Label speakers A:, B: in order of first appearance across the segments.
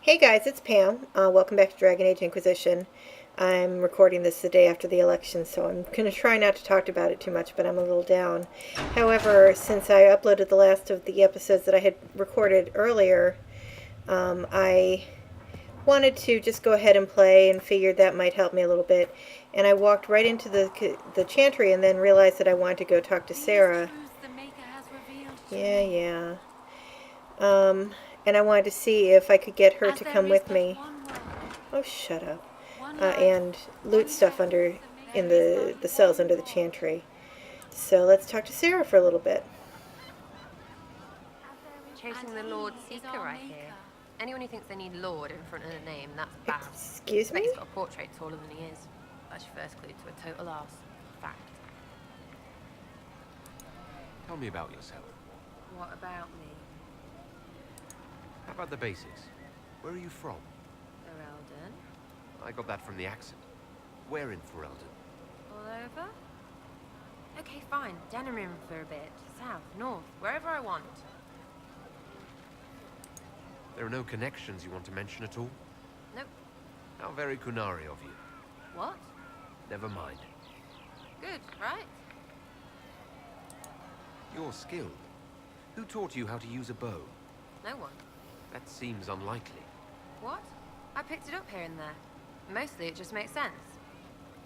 A: Hey guys, it's Pam. Welcome back to Dragon Age Inquisition. I'm recording this the day after the election, so I'm going to try not to talk about it too much, but I'm a little down. However, since I uploaded the last of the episodes that I had recorded earlier, I wanted to just go ahead and play and figured that might help me a little bit. And I walked right into the chantry and then realized that I wanted to go talk to Sarah. Yeah. Um, and I wanted to see if I could get her to come with me. Oh, shut up. And loot stuff under in the cells under the chantry. So let's talk to Sarah for a little bit.
B: Chasing the Lord Seeker right here. Anyone who thinks they need Lord in front of the name, that's bad.
A: Excuse me?
B: He's got a portrait taller than he is. That's your first clue to a total arse. Fact.
C: Tell me about yourself.
B: What about me?
C: How about the basics? Where are you from?
B: Ferelden?
C: I got that from the accent. Where in Ferelden?
B: All over? Okay, fine. Denerim for a bit. South, north, wherever I want.
C: There are no connections you want to mention at all?
B: Nope.
C: How very Kunari of you.
B: What?
C: Never mind.
B: Good, right?
C: You're skilled. Who taught you how to use a bow?
B: No one.
C: That seems unlikely.
B: What? I picked it up here and there. Mostly it just makes sense.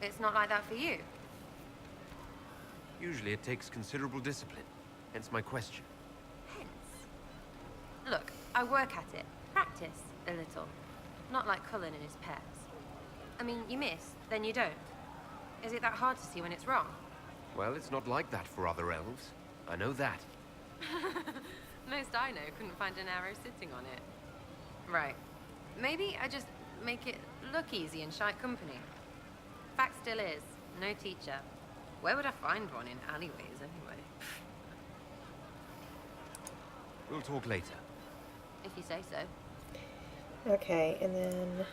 B: It's not like that for you.
C: Usually it takes considerable discipline. Hence my question.
B: Hence. Look, I work at it. Practice a little. Not like Cullen and his pets. I mean, you miss, then you don't. Is it that hard to see when it's wrong?
C: Well, it's not like that for other elves. I know that.
B: Most I know couldn't find an arrow sitting on it. Right. Maybe I just make it look easy in shite company. Fact still is, no teacher. Where would I find one in alleyways anyway?
C: We'll talk later.
B: If you say so.
A: Okay, and then...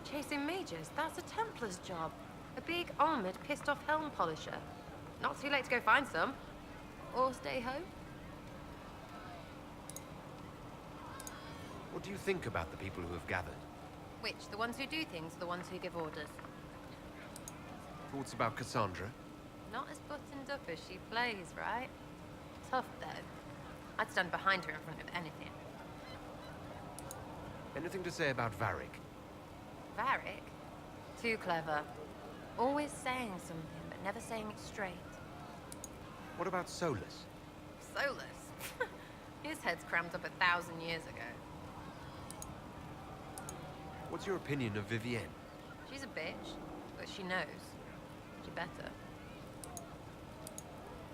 B: Chasing mages, that's a Templar's job. A big, armored, pissed-off helm polisher. Not too late to go find some. Or stay home.
C: What do you think about the people who have gathered?
B: Which, the ones who do things or the ones who give orders?
C: Thoughts about Cassandra?
B: Not as buttoned up as she plays, right? Tough, though. I'd stand behind her in front of anything.
C: Anything to say about Varric?
B: Varric? Too clever. Always saying something, but never saying it straight.
C: What about Solus?
B: Solus? His head's crammed up 1,000 years ago.
C: What's your opinion of Vivienne?
B: She's a bitch, but she knows. She better.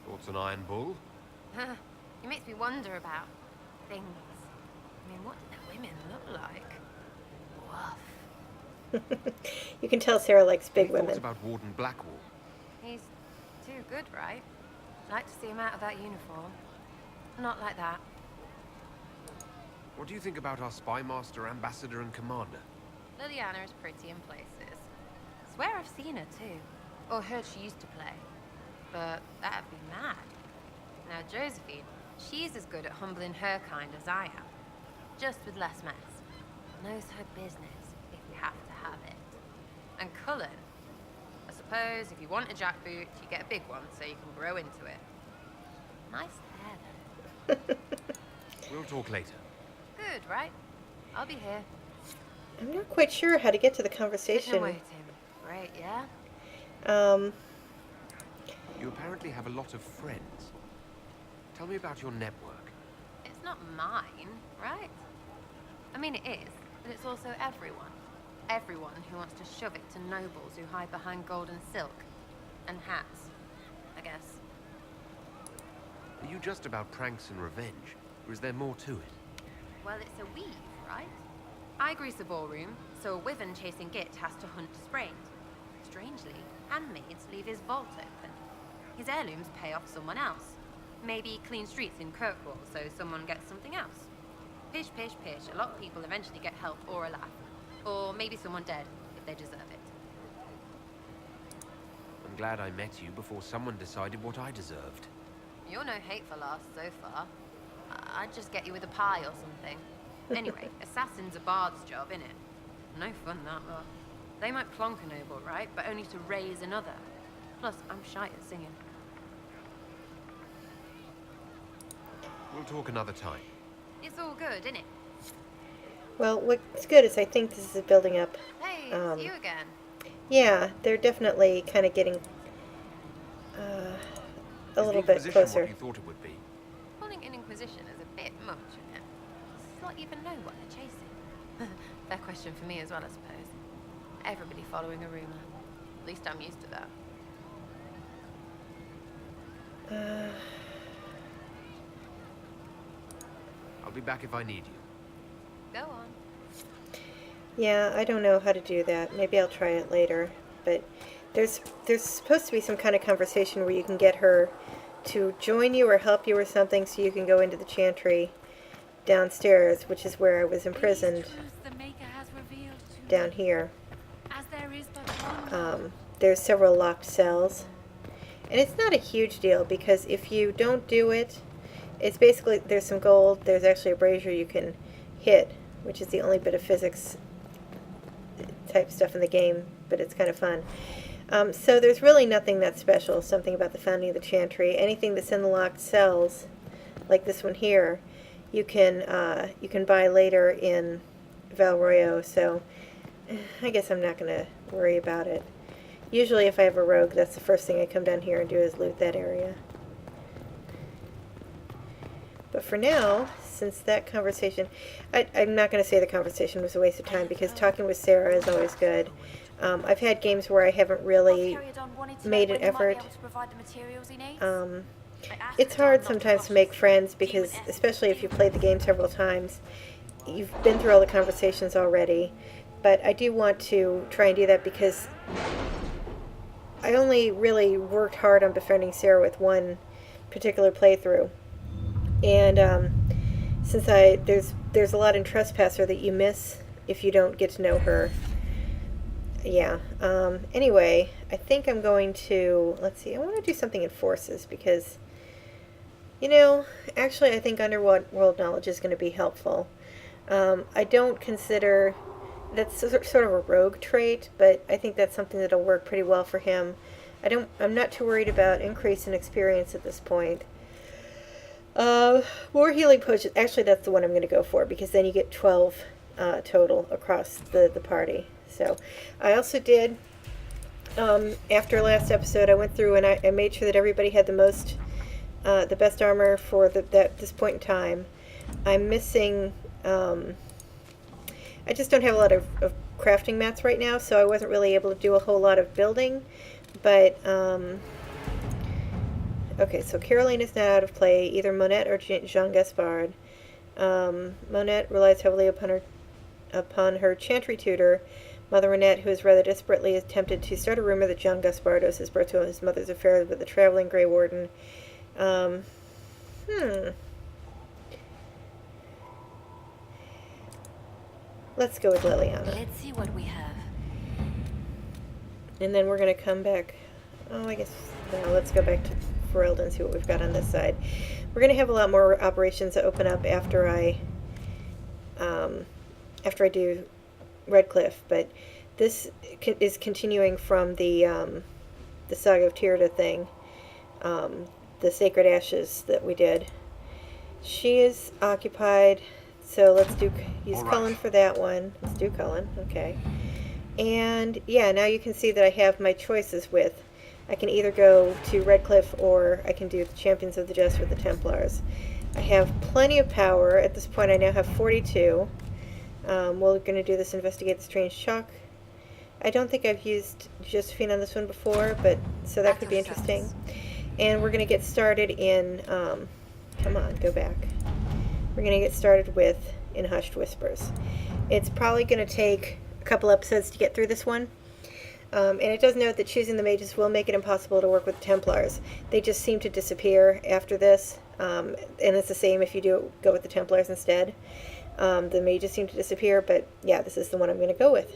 C: Thoughts on Iron Bull?
B: He makes me wonder about things. I mean, what do the women look like? Woof.
A: You can tell Sarah likes big
C: Any
A: women.
C: thoughts about Warden Blackwall?
B: He's too good, right? Like to see him out of that uniform. Not like that.
C: What do you think about our spy master, ambassador, and commander?
B: Liliana is pretty in places. Swear I've seen her too. Or heard she used to play. But that'd be mad. Now Josephine, she's as good at humbling her kind as I am. Just with less mess. Knows her business, if you have to have it. And Cullen, I suppose if you want a jackboot, you get a big one so you can grow into it. Nice hair, though.
C: We'll talk later.
B: Good, right? I'll be here.
A: I'm not quite sure how to get to the
B: Sitting
A: conversation.
B: and waiting. Great, yeah?
C: You apparently have a lot of friends. Tell me about your network.
B: It's not mine, right? I mean, it is, but it's also everyone. Everyone who wants to shove it to nobles who hide behind gold and silk. And hats, I guess.
C: Are you just about pranks and revenge, or is there more to it?
B: Well, it's a weave, right? I grease a ballroom, so a wyvern chasing Git has to hunt sprained. Strangely, handmaids leave his vault open. His heirlooms pay off someone else. Maybe clean streets in Kirkwall, so someone gets something else. Pish, pish, pish. A lot of people eventually get help or a laugh. Or maybe someone dead, if they deserve it.
C: I'm glad I met you before someone decided what I deserved.
B: You're no hateful ass so far. I'd just get you with a pie or something. Anyway, assassin's a bard's job, innit? No fun, that lot. They might plonk a noble, right? But only to raise another. Plus, I'm shy at singing.
C: We'll talk another time.
B: It's all good, innit?
A: Well, what's good is I think this is building up.
B: Hey, it's you again.
A: Yeah, they're definitely kind of getting a
C: Is
A: little
C: the
A: bit
C: Inquisition
A: closer.
C: what you thought it would be?
B: Calling an Inquisition is a bit much, isn't it? Does not even know what they're chasing. Fair question for me as well, I suppose. Everybody following a rumor. At least I'm used to that.
C: I'll be back if I need you.
B: Go on.
A: Yeah, I don't know how to do that. Maybe I'll try it later. But there's supposed to be some kind of conversation where you can get her to join you or help you or something so you can go into the chantry downstairs, which is where I was imprisoned down here. There's several locked cells. And it's not a huge deal because if you don't do it, it's basically, there's some gold, there's actually a brazier you can hit, which is the only bit of physics type stuff in the game, but it's kind of fun. So there's really nothing that special, something about the founding of the chantry. Anything that's in the locked cells, like this one here, you can buy later in Valroyo, so I guess I'm not going to worry about it. Usually if I have a rogue, that's the first thing I come down here and do is loot that area. But for now, since that conversation, I'm not going to say the conversation was a waste of time because talking with Sarah is always good. I've had games where I haven't really made an effort. It's hard sometimes to make friends because, especially if you've played the game several times, you've been through all the conversations already. But I do want to try and do that because I only really worked hard on befriending Sarah with one particular playthrough. And since there's a lot in Trespasser that you miss if you don't get to know her. Yeah. Anyway, I think I'm going to, let's see, I want to do something in Forces because, you know, actually I think underworld knowledge is going to be helpful. I don't consider, that's sort of a rogue trait, but I think that's something that'll work pretty well for him. I'm not too worried about increase in experience at this point. More healing potions. Actually, that's the one I'm going to go for because then you get 12 total across the party. So, I also did, after last episode, I went through and I made sure that everybody had the best armor for this point in time. I'm missing, I just don't have a lot of crafting mats right now, so I wasn't really able to do a whole lot of building. But, okay, so Caroline is not out of play, either Monette or Jean Gaspard. Monette relies heavily upon her chantry tutor, Mother Renette, who has rather desperately attempted to start a rumor that Jean Gaspard owes his birth to his mother's affair with the traveling Grey Warden. Let's go with Liliana.
D: Let's see what we have.
A: And then we're going to come back. Oh, I guess, no, let's go back to Ferelden and see what we've got on this side. We're going to have a lot more operations that open up after I do Redcliffe, but this is continuing from the Saga of Tyrda thing, the Sacred Ashes that we did. She is occupied, so let's use Cullen for that one. Let's do Cullen, okay. And yeah, now you can see that I have my choices with. I can either go to Redcliffe or I can do the Champions of the Just with the Templars. I have plenty of power. At this point I now have 42. We're going to do this Investigate the Strange Shock. I don't think I've used Josephine on this one before, but so that could be interesting. And we're going to get started in, come on, go back. We're going to get started with In Hushed Whispers. It's probably going to take a couple episodes to get through this one. And it does note that choosing the mages will make it impossible to work with the Templars. They just seem to disappear after this, and it's the same if you go with the Templars instead. The mages seem to disappear, but yeah, this is the one I'm going to go with.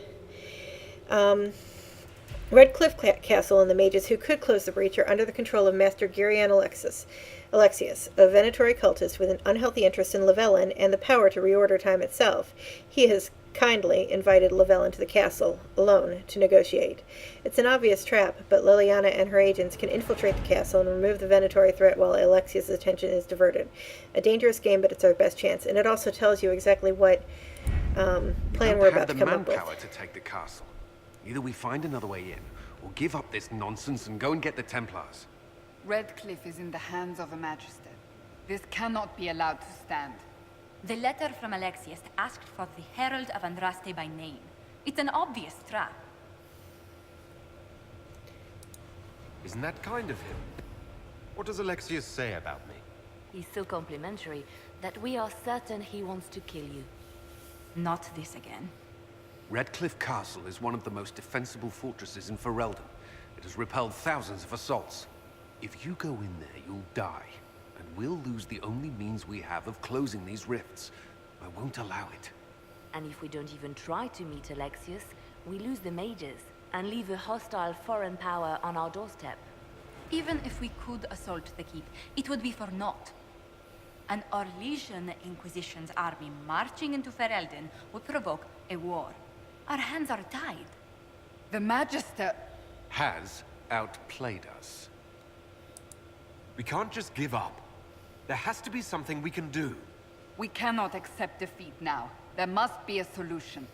A: Redcliffe Castle and the mages who could close the breach are under the control of Master Girion Alexis. Alexius, a Venatori cultist with an unhealthy interest in Llewellyn and the power to reorder time itself. He has kindly invited Llewellyn to the castle, alone, to negotiate. It's an obvious trap, but Liliana and her agents can infiltrate the castle and remove the Venatori threat while Alexius' attention is diverted. A dangerous game, but it's our best chance. And it also tells you exactly what plan we're about to come up with.
C: Manpower to take the castle. Either we find another way in, or give up this nonsense and go and get the Templars.
D: Redcliffe is in the hands of a Magister. This cannot be allowed to stand.
E: The letter from Alexius asked for the Herald of Andraste by name. It's an obvious trap.
C: Isn't that kind of him? What does Alexius say about me?
F: He's so complimentary that we are certain he wants to kill you.
E: Not this again.
C: Redcliffe Castle is one of the most defensible fortresses in Ferelden. It has repelled thousands of assaults. If you go in there, you'll die. And we'll lose the only means we have of closing these rifts. I won't allow it.
F: And if we don't even try to meet Alexius, we lose the mages and leave a hostile foreign power on our doorstep.
E: Even if we could assault the keep, it would be for naught. An Orlesian Inquisition's army marching into Ferelden would provoke a war. Our hands are tied.
D: The Magister...
C: Has outplayed us.
G: We can't just give up. There has to be something we can do.
D: We cannot accept defeat now. There must be a solution.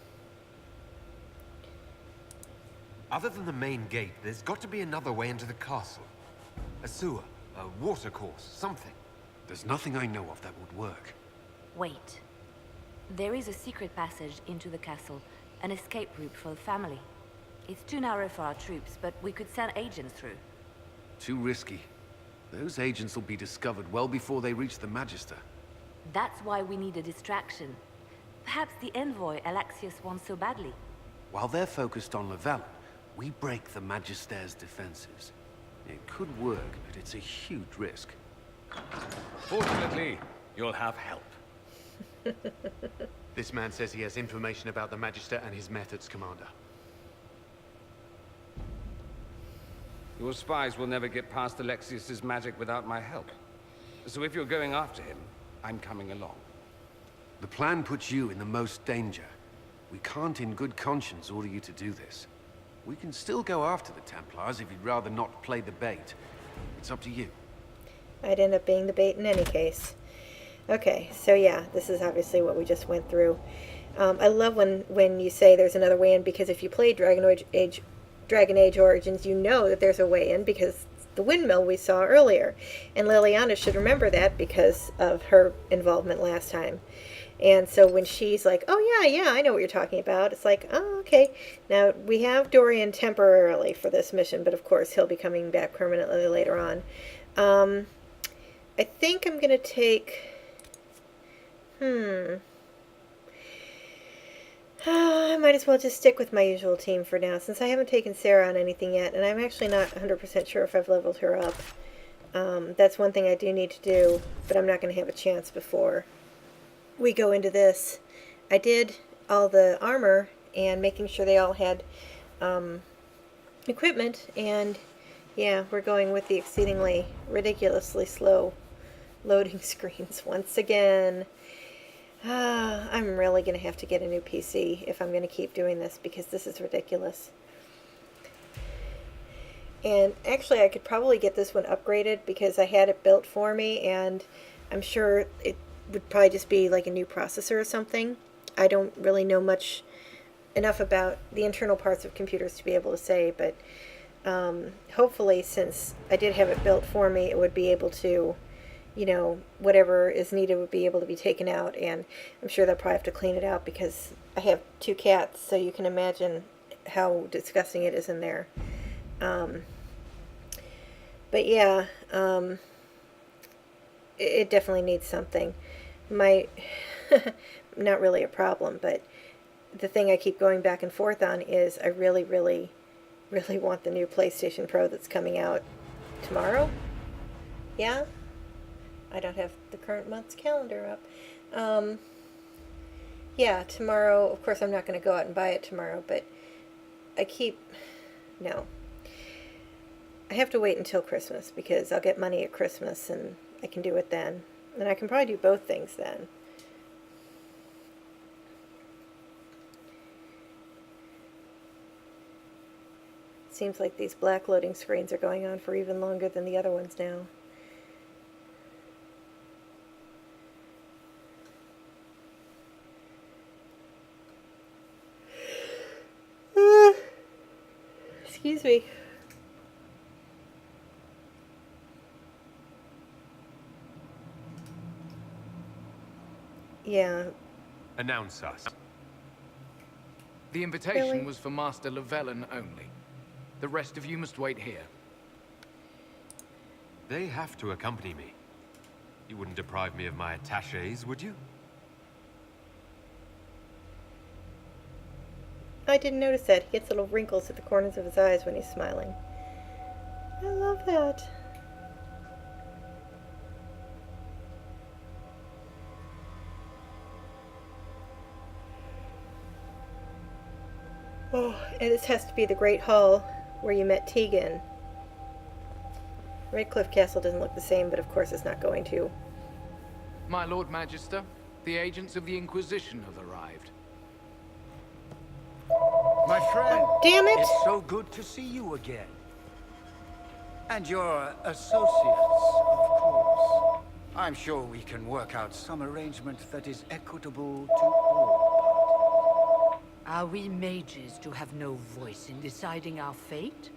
G: Other than the main gate, there's got to be another way into the castle. A sewer, a water course, something.
C: There's nothing I know of that would work.
F: Wait. There is a secret passage into the castle, an escape route for the family. It's too narrow for our troops, but we could send agents through.
C: Too risky. Those agents will be discovered well before they reach the Magister.
F: That's why we need a distraction. Perhaps the envoy Alexius wants so badly.
C: While they're focused on Llewellyn, we break the Magister's defenses. It could work, but it's a huge risk.
H: Fortunately, you'll have help.
I: This man says he has information about the Magister and his methods, Commander.
H: Your spies will never get past Alexius's magic without my help. So if you're going after him, I'm coming along.
C: The plan puts you in the most danger. We can't in good conscience order you to do this. We can still go after the Templars if you'd rather not play the bait. It's up to you.
A: I'd end up being the bait in any case. Okay, so yeah, this is obviously what we just went through. I love when you say there's another way in, because if you play Dragon Age Origins, you know that there's a way in because the windmill we saw earlier. And Liliana should remember that because of her involvement last time. And so when she's like, oh yeah, I know what you're talking about, it's like, oh, okay. Now, we have Dorian temporarily for this mission, but of course he'll be coming back permanently later on. I think I'm going to take... I might as well just stick with my usual team for now, since I haven't taken Sarah on anything yet, and I'm actually not 100% sure if I've leveled her up. That's one thing I do need to do, but I'm not going to have a chance before we go into this. I did all the armor and making sure they all had equipment, and yeah, we're going with the exceedingly ridiculously slow loading screens once again. I'm really going to have to get a new PC if I'm going to keep doing this, because this is ridiculous. And actually I could probably get this one upgraded because I had it built for me, and I'm sure it would probably just be like a new processor or something. I don't really know enough about the internal parts of computers to be able to say, but hopefully, since I did have it built for me, it would be able to, you know, whatever is needed would be able to be taken out, and I'm sure they'll probably have to clean it out because I have 2 cats, so you can imagine how disgusting it is in there. But yeah, it definitely needs something. Not really a problem, but the thing I keep going back and forth on is I really, really, really want the new PlayStation Pro that's coming out tomorrow. Yeah? I don't have the current month's calendar up. Yeah, tomorrow, of course I'm not going to go out and buy it tomorrow, but no. I have to wait until Christmas because I'll get money at Christmas and I can do it then. And I can probably do both things then. Seems like these black loading screens are going on for even longer than the other ones now. Excuse me. Yeah.
C: Announce us.
J: The invitation
A: Really?
J: was for Master Llewellyn only. The rest of you must wait here.
G: They have to accompany me. You wouldn't deprive me of my attachés, would you?
A: I didn't notice that. He gets little wrinkles at the corners of his eyes when he's smiling. I love that. Oh, and this has to be the Great Hall where you met Tegan. Redcliffe Castle doesn't look the same, but of course it's not going to.
J: My Lord Magister, the agents of the Inquisition have arrived.
K: My friend,
A: Damn it!
K: it's so good to see you again. And your associates, of course. I'm sure we can work out some arrangement that is equitable to all parties.
L: Are we mages to have no voice in deciding our fate?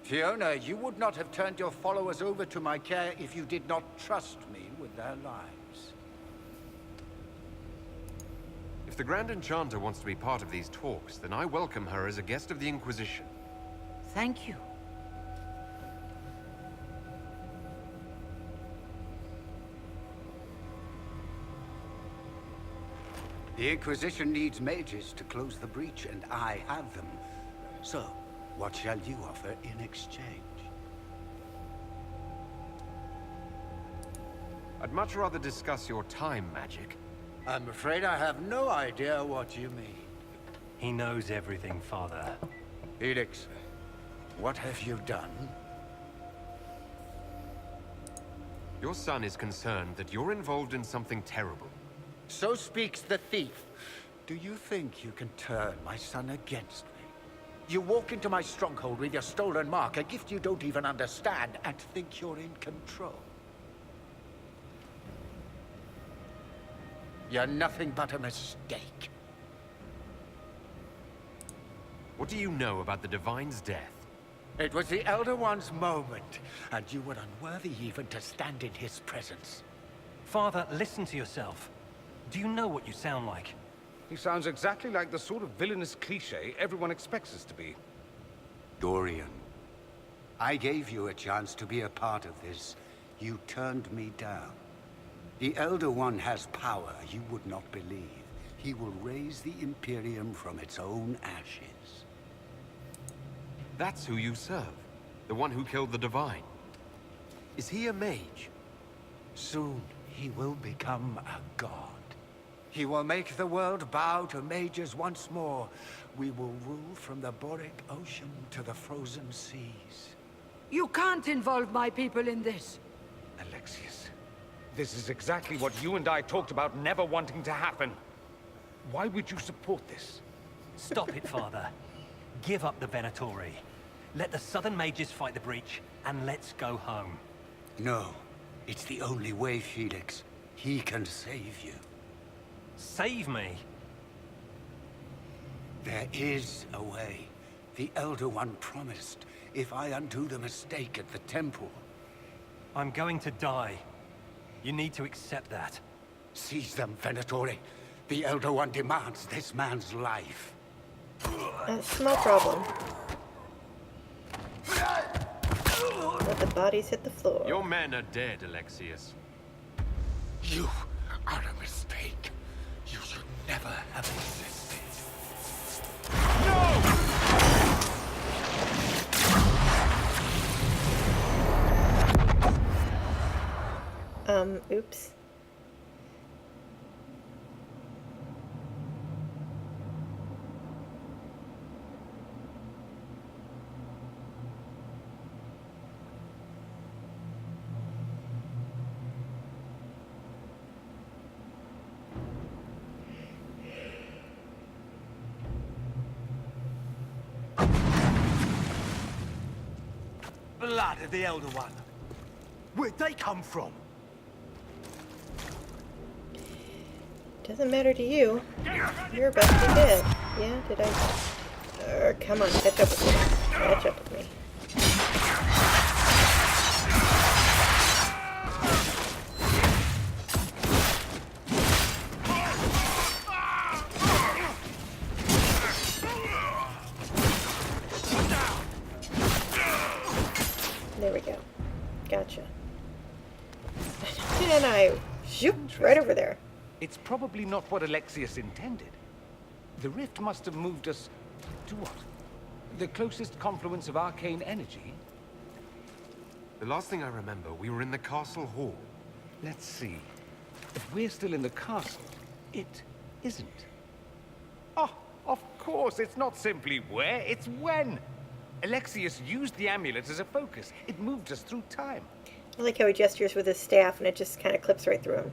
K: Fiona, you would not have turned your followers over to my care if you did not trust me with their lives.
G: If the Grand Enchanter wants to be part of these talks, then I welcome her as a guest of the Inquisition.
L: Thank you.
K: The Inquisition needs mages to close the breach, and I have them. So, what shall you offer in exchange?
G: I'd much rather discuss your time magic.
K: I'm afraid I have no idea what you mean.
M: He knows everything, Father.
K: Felix, what have you done?
G: Your son is concerned that you're involved in something terrible.
K: So speaks the thief. Do you think you can turn my son against me? You walk into my stronghold with your stolen mark, a gift you don't even understand, and think you're in control. You're nothing but a mistake.
G: What do you know about the Divine's death?
K: It was the Elder One's moment, and you were unworthy even to stand in his presence.
M: Father, listen to yourself. Do you know what you sound like?
H: He sounds exactly like the sort of villainous cliché everyone expects us to be.
K: Dorian, I gave you a chance to be a part of this. You turned me down. The Elder One has power you would not believe. He will raise the Imperium from its own ashes.
G: That's who you serve. The one who killed the Divine. Is he a mage?
K: Soon, he will become a god. He will make the world bow to mages once more. We will rule from the Boric Ocean to the frozen seas.
L: You can't involve my people in this.
H: Alexius, this is exactly what you and I talked about never wanting to happen. Why would you support this?
M: Stop it, Father. Give up the Venatori. Let the Southern Mages fight the breach, and let's go home.
K: No, it's the only way, Felix. He can save you.
M: Save me?
K: There is a way. The Elder One promised, if I undo the mistake at the temple.
M: I'm going to die. You need to accept that.
K: Seize them, Venatori. The Elder One demands this man's life.
A: Small problem. Let the bodies hit the floor.
G: Your men are dead, Alexius.
K: You are a mistake. You should never have existed.
A: Oops.
M: Blood of the Elder One. Where'd they come from?
A: Doesn't matter to you. You're about to be dead. Yeah, did I? Come on, catch up with me. Catch up with me. There we go. Gotcha. And I shoot right over there.
H: It's probably not what Alexius intended. The rift must have moved us to what? The closest confluence of arcane energy?
G: The last thing I remember, we were in the castle hall.
H: Let's see. If we're still in the castle, it isn't. Oh, of course, it's not simply where, it's when. Alexius used the amulet as a focus. It moved us through time.
A: I like how he gestures with his staff and it just kind of clips right through him.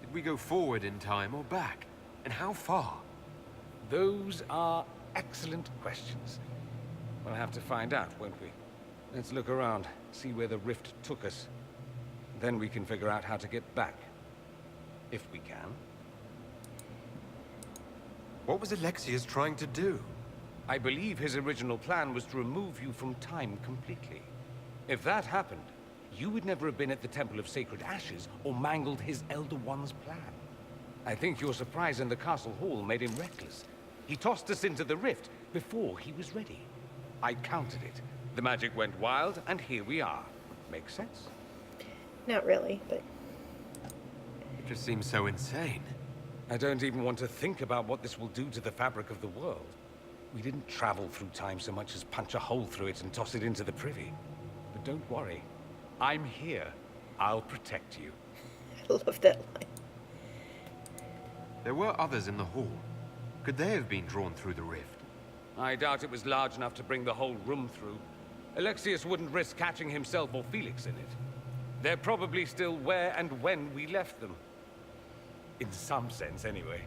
G: Did we go forward in time or back? And how far?
H: Those are excellent questions. We'll have to find out, won't we? Let's look around, see where the rift took us. Then we can figure out how to get back. If we can.
G: What was Alexius trying to do?
H: I believe his original plan was to remove you from time completely. If that happened, you would never have been at the Temple of Sacred Ashes or mangled his Elder One's plan. I think your surprise in the castle hall made him reckless. He tossed us into the rift before he was ready. I countered it. The magic went wild, and here we are. Makes sense?
A: Not really, but...
G: It just seems so insane.
H: I don't even want to think about what this will do to the fabric of the world. We didn't travel through time so much as punch a hole through it and toss it into the privy. But don't worry. I'm here. I'll protect you.
A: I love that line.
G: There were others in the hall. Could they have been drawn through the rift?
H: I doubt it was large enough to bring the whole room through. Alexius wouldn't risk catching himself or Felix in it. They're probably still where and when we left them. In some sense, anyway.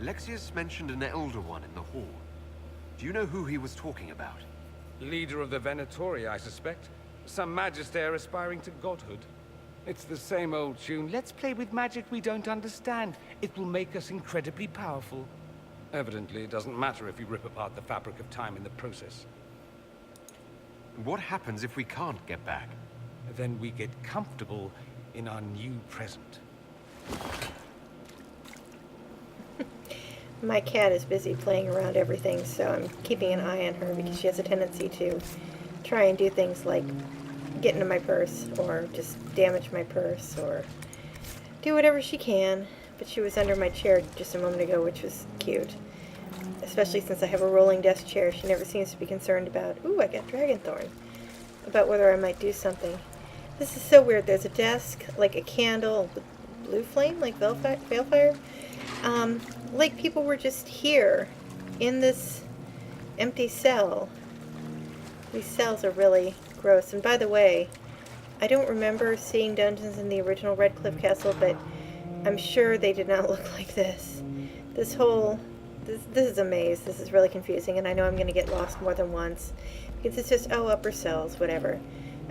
G: Alexius mentioned an Elder One in the hall. Do you know who he was talking about?
H: Leader of the Venatori, I suspect. Some magister aspiring to godhood. It's the same old tune. Let's play with magic we don't understand. It will make us incredibly powerful. Evidently, it doesn't matter if you rip apart the fabric of time in the process.
G: What happens if we can't get back?
H: Then we get comfortable in our new present.
A: My cat is busy playing around everything, so I'm keeping an eye on her because she has a tendency to try and do things like get into my purse or just damage my purse or do whatever she can. But she was under my chair just a moment ago, which was cute. Especially since I have a rolling desk chair, she never seems to be concerned about, ooh, I got Dragonthorn, about whether I might do something. This is so weird. There's a desk, like a candle, blue flame, like Balefire. Like people were just here in this empty cell. These cells are really gross. And by the way, I don't remember seeing dungeons in the original Redcliffe Castle, but I'm sure they did not look like this. This is a maze. This is really confusing, and I know I'm going to get lost more than once. Because it's just, oh, upper cells, whatever.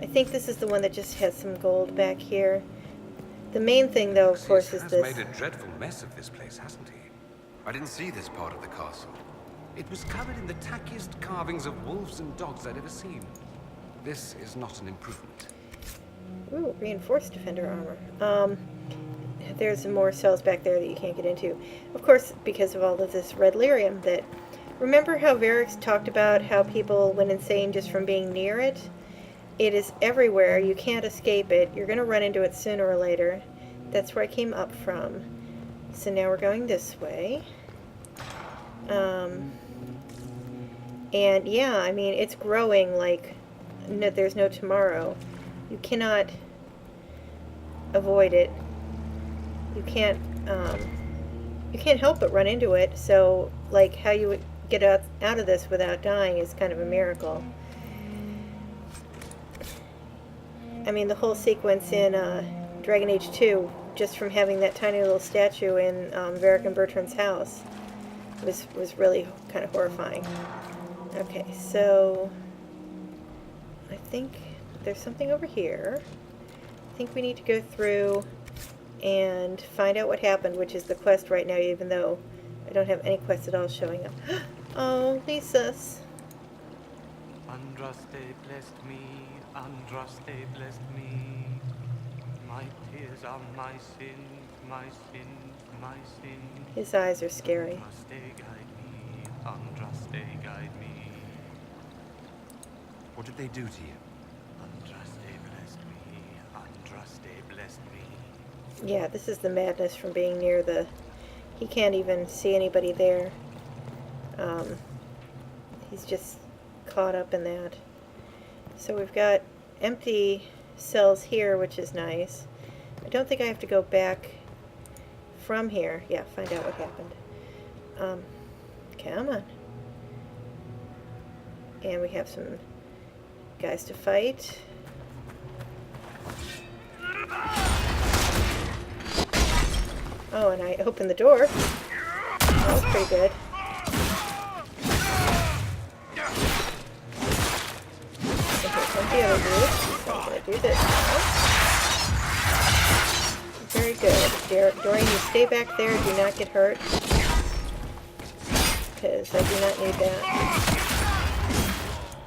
A: I think this is the one that just has some gold back here. The main thing, though, of course, is this.
H: He's made a dreadful mess of this place, hasn't he?
G: I didn't see this part of the castle.
H: It was covered in the tackiest carvings of wolves and dogs I'd ever seen. This is not an improvement.
A: Ooh, reinforced defender armor. There's more cells back there that you can't get into. Of course, because of all of this red lyrium that... Remember how Varix talked about how people went insane just from being near it? It is everywhere. You can't escape it. You're going to run into it sooner or later. That's where I came up from. So now we're going this way. And yeah, I mean, it's growing like no, there's no tomorrow. You cannot avoid it. You can't help but run into it. So, like, how you would get out of this without dying is kind of a miracle. I mean, the whole sequence in Dragon Age 2, just from having that tiny little statue in Varric and Bertrand's house, was really kind of horrifying. Okay, so think there's something over here. I think we need to go through and find out what happened, which is the quest right now, even though I don't have any quests at all showing up. Oh, Lisa's.
N: Andraste blessed me, Andraste blessed me. My tears are my sins, my sins, my sins.
A: His eyes are scary.
N: Andraste guide me, Andraste guide me.
G: What did they do to you?
N: Andraste blessed me, Andraste blessed me.
A: Yeah, this is the madness from being near the... He can't even see anybody there. He's just caught up in that. So we've got empty cells here, which is nice. I don't think I have to go back from here. Yeah, find out what happened. Come on. And we have some guys to fight. Oh, and I opened the door. That was pretty good. Okay, the other dude. So I'm going to do this now. Very good. Dorian, you stay back there. Do not get hurt. Because I do not need that.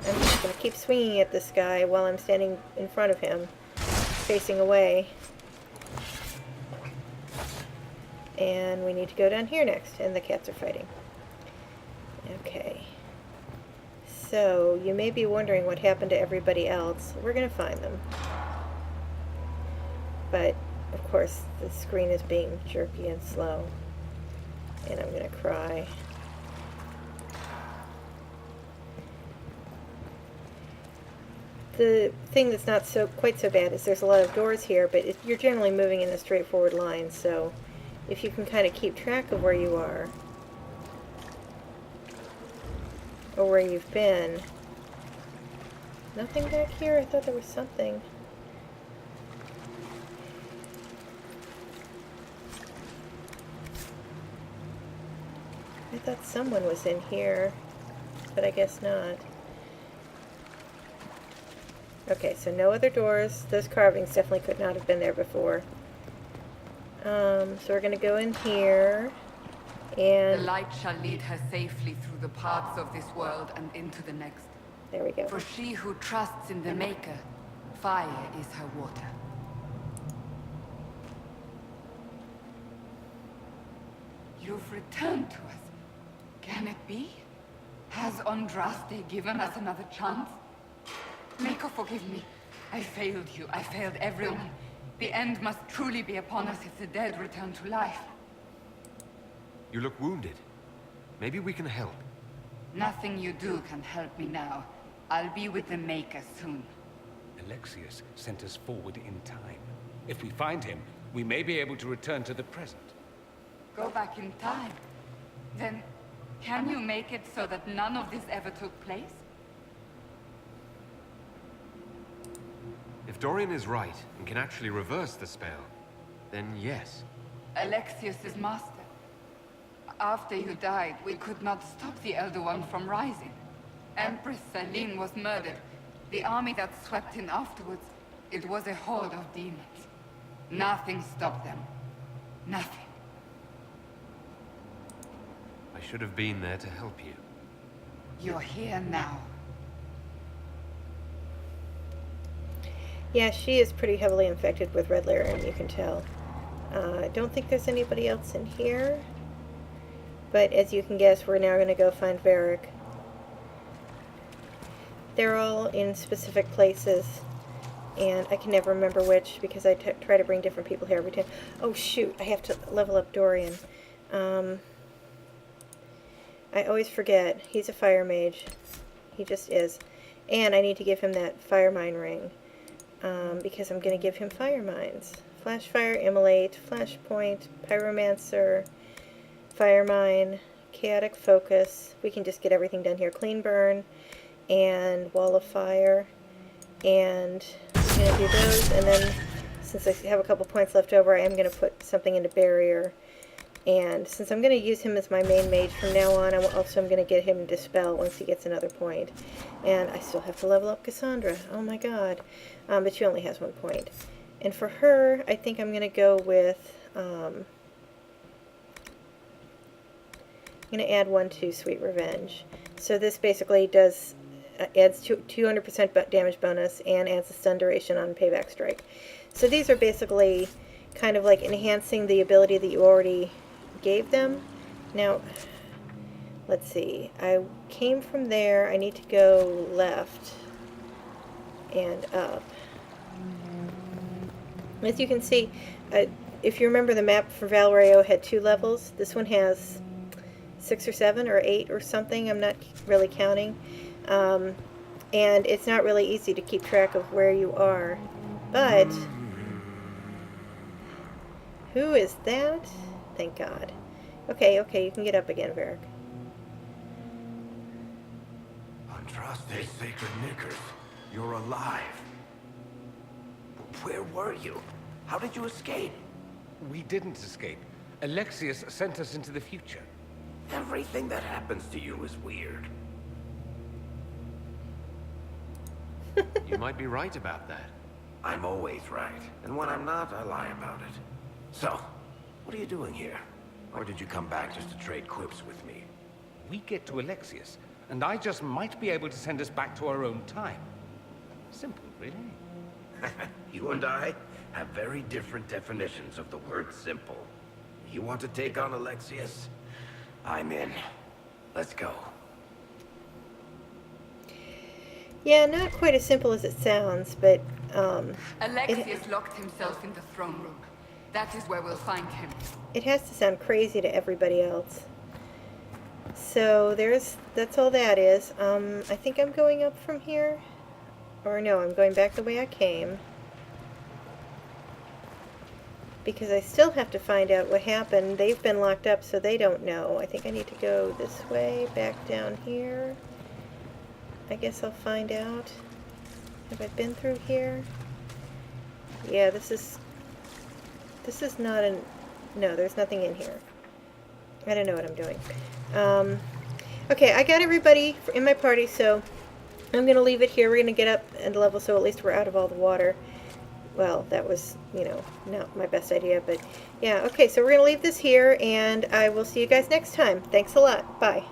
A: I'm just going to keep swinging at this guy while I'm standing in front of him, facing away. And we need to go down here next, and the cats are fighting. Okay. So, you may be wondering what happened to everybody else. We're going to find them. But, of course, the screen is being jerky and slow. And I'm going to cry. The thing that's not quite so bad is there's a lot of doors here, but you're generally moving in a straightforward line, so if you can kind of keep track of where you are, or where you've been. Nothing back here? I thought there was something. I thought someone was in here, but I guess not. Okay, so no other doors. Those carvings definitely could not have been there before. So we're going to go in here, and...
D: The light shall lead her safely through the paths of this world and into the next.
A: There we go.
D: For she who trusts in the Maker, fire is her water. You've returned to us. Can it be? Has Andraste given us another chance? Maker, forgive me. I failed you. I failed everyone. The end must truly be upon us if the dead return to life.
G: You look wounded. Maybe we can help.
D: Nothing you do can help me now. I'll be with the Maker soon.
H: Alexius sent us forward in time. If we find him, we may be able to return to the present.
D: Go back in time? Then, can you make it so that none of this ever took place?
G: If Dorian is right and can actually reverse the spell, then yes.
D: Alexius is master. After you died, we could not stop the Elder One from rising. Empress Celine was murdered. The army that swept in afterwards, it was a horde of demons. Nothing stopped them. Nothing.
G: I should have been there to help you.
D: You're here now.
A: Yeah, she is pretty heavily infected with red lyrium, you can tell. I don't think there's anybody else in here. But as you can guess, we're now going to go find Varric. They're all in specific places, and I can never remember which because I try to bring different people here every time. Oh shoot, I have to level up Dorian. I always forget. He's a fire mage. He just is. And I need to give him that fire mine ring. Because I'm going to give him fire mines. Flash fire, immolate, flashpoint, pyromancer, fire mine, chaotic focus. We can just get everything done here. Clean burn and wall of fire. And I'm going to do those. And then since I have a couple points left over, I am going to put something into barrier. And since I'm going to use him as my main mage from now on, I'm going to get him Dispel once he gets another point. And I still have to level up Cassandra. Oh my god. But she only has 1 point. And for her, I think I'm going to go with... I'm going to add 1 to Sweet Revenge. So this basically does... adds 200% damage bonus and adds a stun duration on Payback Strike. So these are basically kind of like enhancing the ability that you already gave them. Now, let's see. I came from there. I need to go left and up. As you can see, if you remember the map for Valrayo had 2 levels. This one has 6 or 7 or 8 or something. I'm not really counting. And it's not really easy to keep track of where you are. But who is that? Thank God. Okay, you can get up again, Varric.
O: Andraste Sacred Knickers, you're alive. Where were you? How did you escape?
H: We didn't escape. Alexius sent us into the future.
O: Everything that happens to you is weird.
I: You might be right about that.
O: I'm always right, and when I'm not, I lie about it. So, what are you doing here? Or did you come back just to trade quips with me?
H: We get to Alexius, and I just might be able to send us back to our own time. Simple, really.
O: You and I have very different definitions of the word simple. You want to take on Alexius? I'm in. Let's go.
A: Yeah, not quite as simple as it sounds, but
D: Alexius locked himself in the throne room. That is where we'll find him.
A: it has to sound crazy to everybody else. So that's all that is. I think I'm going up from here. Or no, I'm going back the way I came. Because I still have to find out what happened. They've been locked up, so they don't know. I think I need to go this way, back down here. I guess I'll find out. Have I been through here? Yeah, this is not an... No, there's nothing in here. I don't know what I'm doing. Okay, I got everybody in my party, so I'm going to leave it here. We're going to get up and level, so at least we're out of all the water. Well, that was, not my best idea, but yeah. Okay, so we're going to leave this here, and I will see you guys next time. Thanks a lot. Bye.